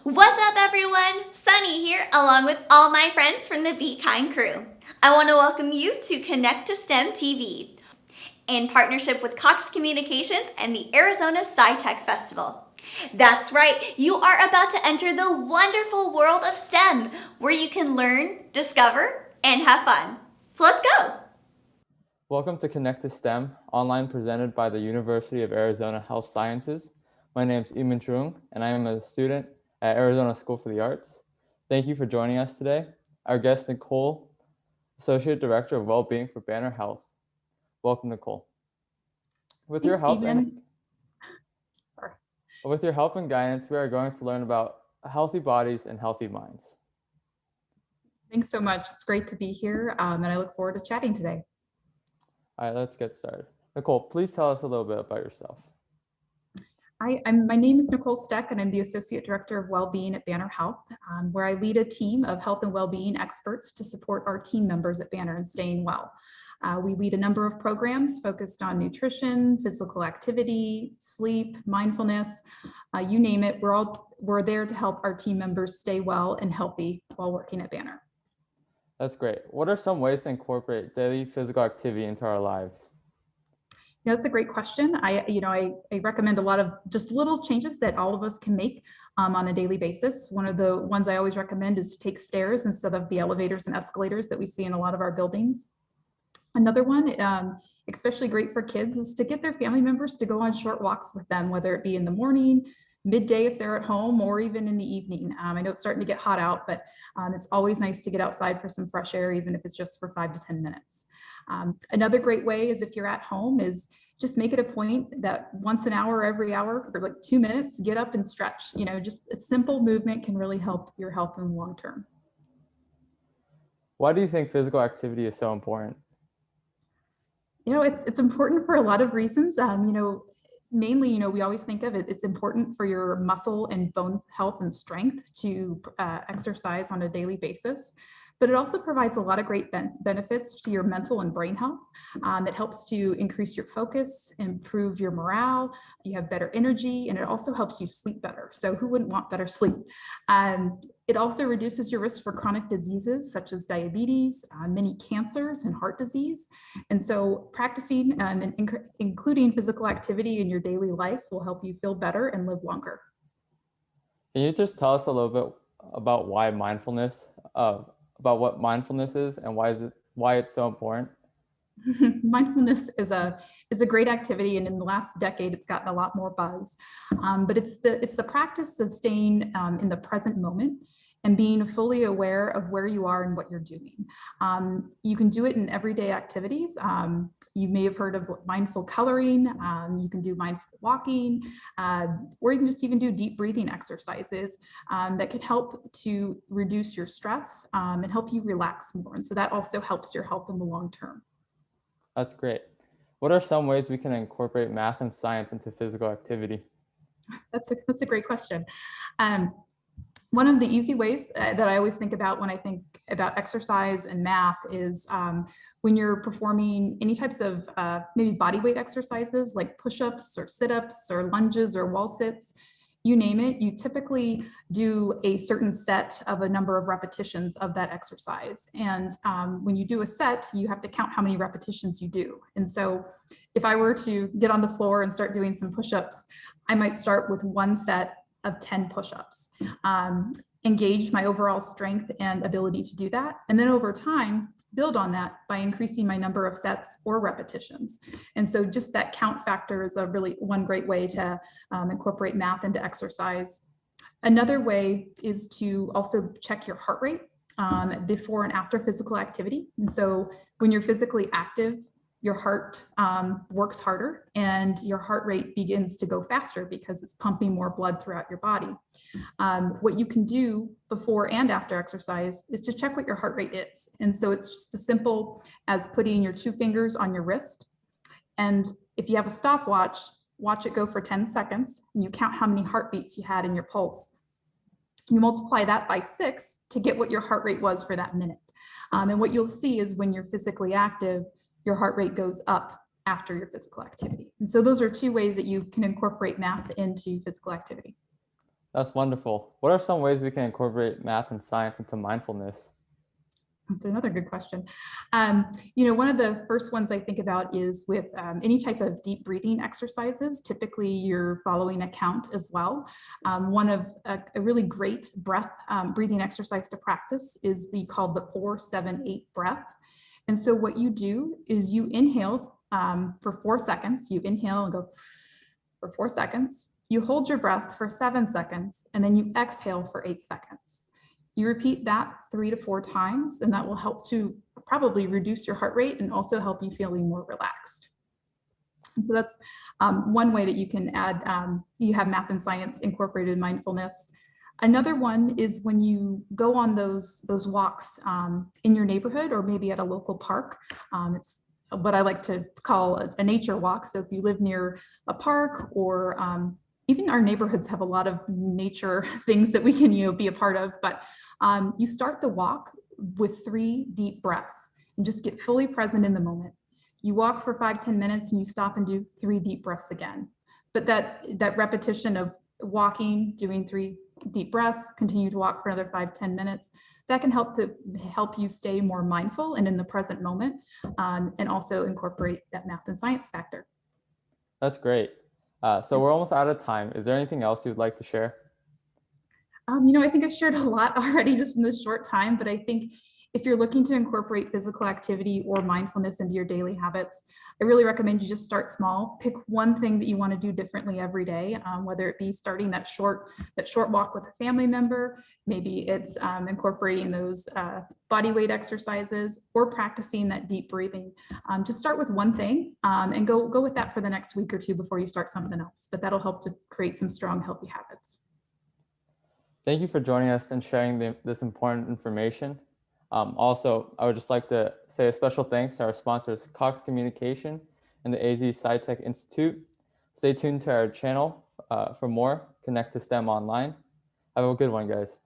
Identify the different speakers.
Speaker 1: What's up, everyone? Sunny here, along with all my friends from the Be Kind crew. I want to welcome you to Connect2STEM TV in partnership with Cox Communications and the Arizona SciTech Festival. That's right, you are about to enter the wonderful world of STEM, where you can learn, discover, and have fun. So let's go!
Speaker 2: Welcome to Connect2STEM, online presented by the University of Arizona Health Sciences. My name is Iman Trung, and I am a student at Arizona School for the Arts. Thank you for joining us today. Our guest, Nicole, Associate Director of Wellbeing for Banner Health. Welcome, Nicole. With your help and guidance, we are going to learn about healthy bodies and healthy minds.
Speaker 3: Thanks so much. It's great to be here, and I look forward to chatting today.
Speaker 2: All right, let's get started. Nicole, please tell us a little bit about yourself.
Speaker 3: My name is Nicole Steck, and I'm the Associate Director of Wellbeing at Banner Health, where I lead a team of health and wellbeing experts to support our team members at Banner in staying well. We lead a number of programs focused on nutrition, physical activity, sleep, mindfulness, you name it. We're there to help our team members stay well and healthy while working at Banner.
Speaker 2: That's great. What are some ways to incorporate daily physical activity into our lives?
Speaker 3: That's a great question. I recommend a lot of just little changes that all of us can make on a daily basis. One of the ones I always recommend is to take stairs instead of the elevators and escalators that we see in a lot of our buildings. Another one, especially great for kids, is to get their family members to go on short walks with them, whether it be in the morning, midday if they're at home, or even in the evening. I know it's starting to get hot out, but it's always nice to get outside for some fresh air, even if it's just for 5 to 10 minutes. Another great way is if you're at home is just make it a point that once an hour, every hour for like 2 minutes, get up and stretch. Just a simple movement can really help your health in the long term.
Speaker 2: Why do you think physical activity is so important?
Speaker 3: It's important for a lot of reasons. Mainly, we always think of it, it's important for your muscle and bone health and strength to exercise on a daily basis. But it also provides a lot of great benefits to your mental and brain health. It helps to increase your focus, improve your morale, you have better energy, and it also helps you sleep better. So who wouldn't want better sleep? It also reduces your risk for chronic diseases such as diabetes, many cancers, and heart disease. And so practicing and including physical activity in your daily life will help you feel better and live longer.
Speaker 2: Can you just tell us a little bit about what mindfulness is and why it's so important?
Speaker 3: Mindfulness is a great activity, and in the last decade, it's gotten a lot more buzz. But it's the practice of staying in the present moment and being fully aware of where you are and what you're doing. You can do it in everyday activities. You may have heard of mindful coloring. You can do mindful walking, or you can just even do deep breathing exercises that can help to reduce your stress and help you relax more. And so that also helps your health in the long term.
Speaker 2: That's great. What are some ways we can incorporate math and science into physical activity?
Speaker 3: That's a great question. One of the easy ways that I always think about when I think about exercise and math is when you're performing any types of maybe body weight exercises like push-ups or sit-ups or lunges or wall sits, you name it, you typically do a certain set of a number of repetitions of that exercise. And when you do a set, you have to count how many repetitions you do. And so if I were to get on the floor and start doing some push-ups, I might start with one set of 10 push-ups, engage my overall strength and ability to do that. And then over time, build on that by increasing my number of sets or repetitions. And so just that count factor is one great way to incorporate math into exercise. Another way is to also check your heart rate before and after physical activity. And so when you're physically active, your heart works harder and your heart rate begins to go faster because it's pumping more blood throughout your body. What you can do before and after exercise is to check what your heart rate is. And so it's just as simple as putting your 2 fingers on your wrist. And if you have a stopwatch, watch it go for 10 seconds and you count how many heartbeats you had in your pulse. You multiply that by 6 to get what your heart rate was for that minute. And what you'll see is when you're physically active, your heart rate goes up after your physical activity. And so those are 2 ways that you can incorporate math into physical activity.
Speaker 2: That's wonderful. What are some ways we can incorporate math and science into mindfulness?
Speaker 3: That's another good question. One of the first ones I think about is with any type of deep breathing exercises. Typically, you're following a count as well. One of a really great breathing exercise to practice is called the 4-7-8 breath. And so what you do is you inhale for 4 seconds. You inhale and go for 4 seconds. You hold your breath for 7 seconds, and then you exhale for 8 seconds. You repeat that 3 to 4 times, and that will help to probably reduce your heart rate and also help you feeling more relaxed. And so that's one way that you can add, you have math and science incorporated in mindfulness. Another one is when you go on those walks in your neighborhood or maybe at a local park. It's what I like to call a nature walk. So if you live near a park or even our neighborhoods have a lot of nature things that we can be a part of, but you start the walk with 3 deep breaths and just get fully present in the moment. You walk for 5-10 minutes and you stop and do 3 deep breaths again. But that repetition of walking, doing 3 deep breaths, continue to walk for another 5-10 minutes, that can help you stay more mindful and in the present moment, and also incorporate that math and science factor.
Speaker 2: That's great. So we're almost out of time. Is there anything else you'd like to share?
Speaker 3: I think I shared a lot already just in this short time, but I think if you're looking to incorporate physical activity or mindfulness into your daily habits, I really recommend you just start small. Pick one thing that you want to do differently every day, whether it be starting that short walk with a family member, maybe it's incorporating those body weight exercises or practicing that deep breathing. Just start with one thing and go with that for the next week or 2 before you start something else, but that'll help to create some strong, healthy habits.
Speaker 2: Thank you for joining us and sharing this important information. Also, I would just like to say a special thanks to our sponsors, Cox Communications and the AZ SciTech Institute. Stay tuned to our channel for more Connect to STEM online. Have a good one, guys.